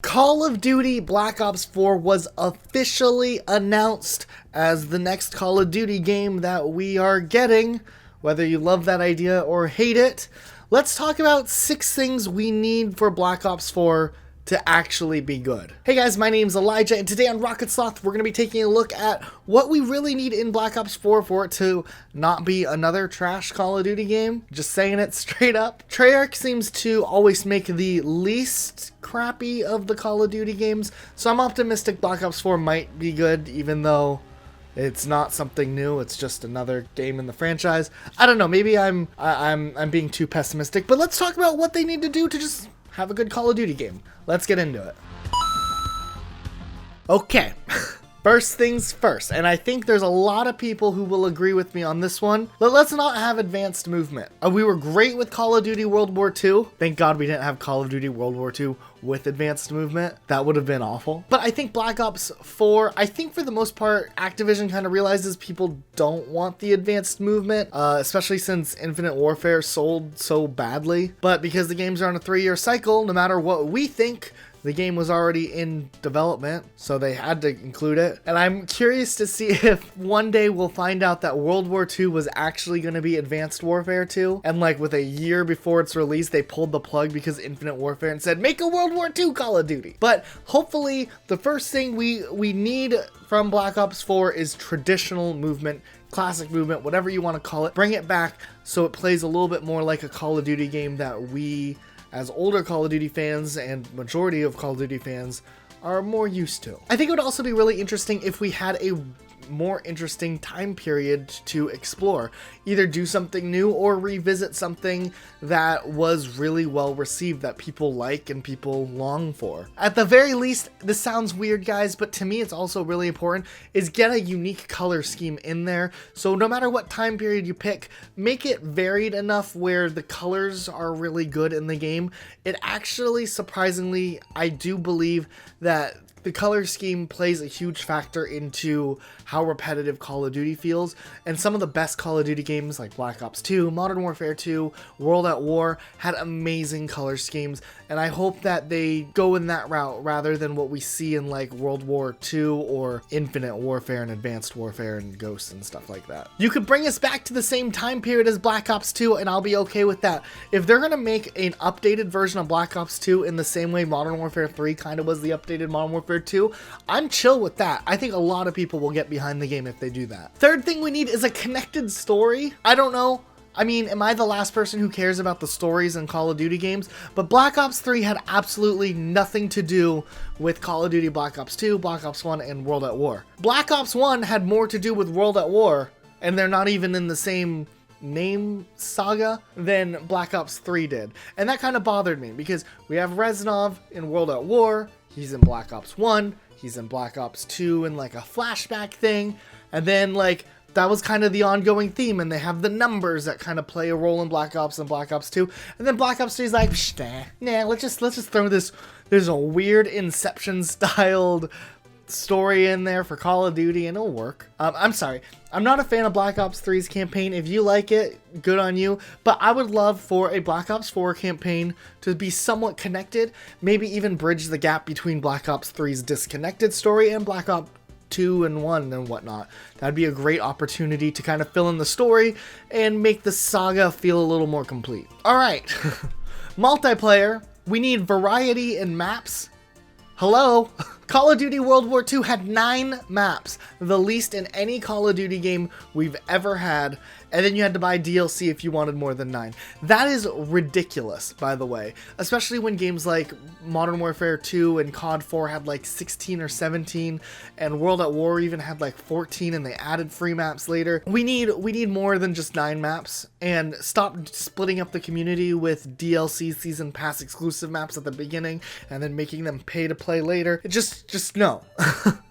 Call of Duty Black Ops 4 was officially announced as the next Call of Duty game that we are getting. Whether you love that idea or hate it, let's talk about 6 things we need for Black Ops 4 to actually be good. Hey guys, my name's Elijah, and today on Rocket Sloth, we're going to be taking a look at what we really need in Black Ops 4 for it to not be another trash Call of Duty game. Just saying it straight up. Treyarch seems to always make the least crappy of the Call of Duty games, so I'm optimistic Black Ops 4 might be good, even though it's not something new. It's just another game in the franchise. I don't know. Maybe I'm being too pessimistic, but let's talk about what they need to do to just have a good Call of Duty game. Let's get into it. Okay, first things first, and I think there's a lot of people who will agree with me on this one. But let's not have advanced movement. We were great with Call of Duty World War II. Thank God we didn't have Call of Duty World War II with advanced movement. That would have been awful. But I think Black Ops 4, I think for the most part, Activision kind of realizes people don't want the advanced movement, especially since Infinite Warfare sold so badly. But because the games are on a 3-year cycle, no matter what we think, the game was already in development, so they had to include it. And I'm curious to see if one day we'll find out that World War II was actually going to be Advanced Warfare 2. And like with a year before its release, they pulled the plug because Infinite Warfare and said, make a World War II Call of Duty. But hopefully the first thing we need from Black Ops 4 is traditional movement, classic movement, whatever you want to call it. Bring it back so it plays a little bit more like a Call of Duty game that we, as older Call of Duty fans and majority of Call of Duty fans, are more used to. I think it would also be really interesting if we had a more interesting time period to explore. Either do something new or revisit something that was really well received that people like and people long for. At the very least, this sounds weird guys, but to me it's also really important, is get a unique color scheme in there. So no matter what time period you pick, make it varied enough where the colors are really good in the game. It actually, surprisingly, I do believe that the color scheme plays a huge factor into how repetitive Call of Duty feels, and some of the best Call of Duty games like Black Ops 2, Modern Warfare 2, World at War had amazing color schemes, and I hope that they go in that route rather than what we see in like World War 2 or Infinite Warfare and Advanced Warfare and Ghosts and stuff like that. You could bring us back to the same time period as Black Ops 2 and I'll be okay with that. If they're gonna make an updated version of Black Ops 2 in the same way Modern Warfare 3 kind of was the updated Modern Warfare 2, I'm chill with that. I think a lot of people will get behind the game if they do that. Third thing we need is a connected story. I don't know. I mean, am I the last person who cares about the stories in Call of Duty games? But Black Ops 3 had absolutely nothing to do with Call of Duty Black Ops 2, Black Ops 1, and World at War. Black Ops 1 had more to do with World at War, and they're not even in the same name saga than Black Ops 3 did. And that kind of bothered me because we have Reznov in World at War, he's in Black Ops 1, he's in Black Ops 2 in like a flashback thing, and then like that was kind of the ongoing theme, and they have the numbers that kind of play a role in Black Ops and Black Ops 2, and then Black Ops 3 is like, nah, let's just throw this, there's a weird Inception styled story in there for Call of Duty and it'll work. I'm sorry, I'm not a fan of Black Ops 3's campaign. If you like it, good on you, but I would love for a Black Ops 4 campaign to be somewhat connected, maybe even bridge the gap between Black Ops 3's disconnected story and Black Ops 2 and 1 and whatnot. That'd be a great opportunity to kind of fill in the story and make the saga feel a little more complete. Alright, multiplayer, we need variety in maps. Hello? Call of Duty World War II had 9 maps, the least in any Call of Duty game we've ever had, and then you had to buy DLC if you wanted more than 9. That is ridiculous, by the way, especially when games like Modern Warfare 2 and COD 4 had like 16 or 17, and World at War even had like 14, and they added free maps later. We need more than just 9 maps, and stop splitting up the community with DLC season pass exclusive maps at the beginning, and then making them pay to play later. Just no.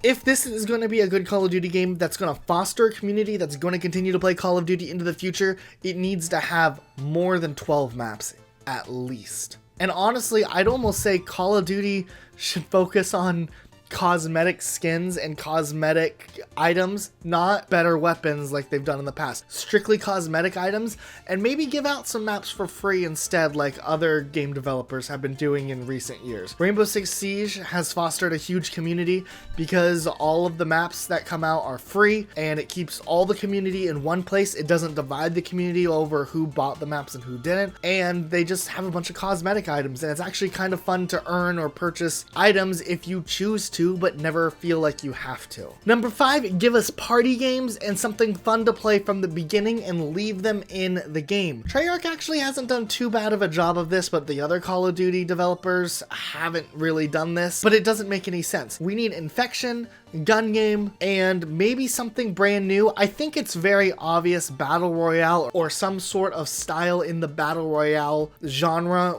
If this is going to be a good Call of Duty game that's going to foster a community that's going to continue to play Call of Duty into the future, it needs to have more than 12 maps at least. And honestly, I'd almost say Call of Duty should focus on cosmetic skins and cosmetic items, not better weapons like they've done in the past. Strictly cosmetic items, and maybe give out some maps for free instead like other game developers have been doing in recent years. Rainbow Six Siege has fostered a huge community because all of the maps that come out are free, and it keeps all the community in one place. It doesn't divide the community over who bought the maps and who didn't, and they just have a bunch of cosmetic items, and it's actually kind of fun to earn or purchase items if you choose to, but never feel like you have to. Number 5, give us party games and something fun to play from the beginning and leave them in the game. Treyarch actually hasn't done too bad of a job of this, but the other Call of Duty developers haven't really done this, but it doesn't make any sense. We need Infection, gun game, and maybe something brand new. I think it's very obvious battle royale or some sort of style in the battle royale genre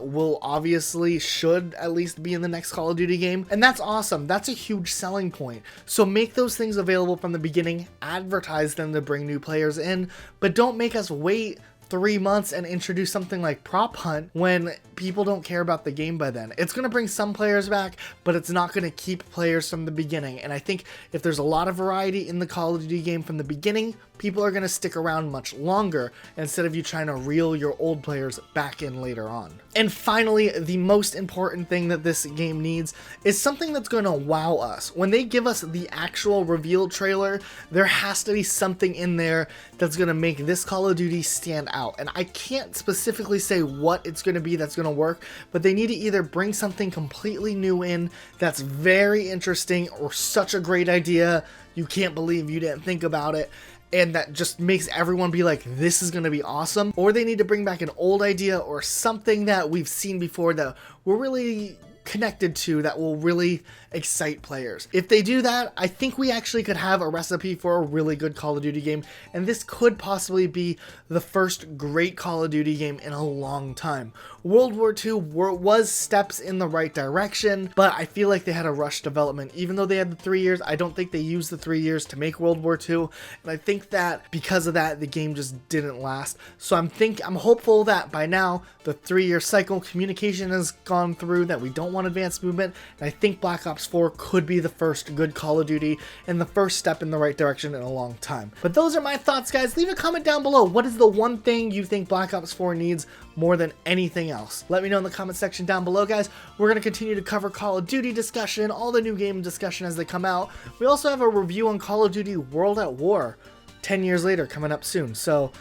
should at least be in the next Call of Duty game, and that's awesome. That's a huge selling point. So make those things available from the beginning, advertise them to bring new players in, but don't make us wait 3 months and introduce something like Prop Hunt when people don't care about the game by then. It's going to bring some players back, but it's not going to keep players from the beginning. And I think if there's a lot of variety in the Call of Duty game from the beginning, people are going to stick around much longer instead of you trying to reel your old players back in later on. And finally, the most important thing that this game needs is something that's going to wow us. When they give us the actual reveal trailer, there has to be something in there that's going to make this Call of Duty stand out. And I can't specifically say what it's going to be that's going to work, but they need to either bring something completely new in that's very interesting or such a great idea you can't believe you didn't think about it, and that just makes everyone be like, this is going to be awesome, or they need to bring back an old idea or something that we've seen before that we're really connected to that will really excite players. If they do that, I think we actually could have a recipe for a really good Call of Duty game, and this could possibly be the first great Call of Duty game in a long time. World War II was steps in the right direction, but I feel like they had a rushed development. Even though they had the 3 years, I don't think they used the 3 years to make World War II, and I think that because of that, the game just didn't last. So I'm hopeful that by now, the 3-year cycle communication has gone through, that we don't want advanced movement, and I think Black Ops 4 could be the first good Call of Duty and the first step in the right direction in a long time. But those are my thoughts, guys. Leave a comment down below. What is the one thing you think Black Ops 4 needs more than anything else? Let me know in the comment section down below, guys. We're going to continue to cover Call of Duty discussion, all the new game discussion as they come out. We also have a review on Call of Duty World at War 10 years later coming up soon. So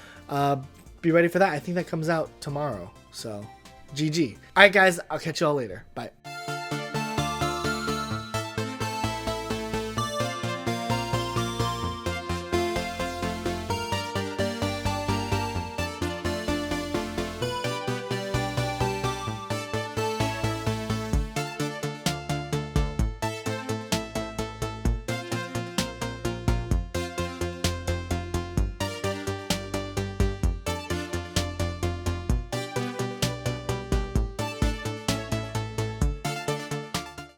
be ready for that. I think that comes out tomorrow. So GG. All right, guys. I'll catch you all later. Bye.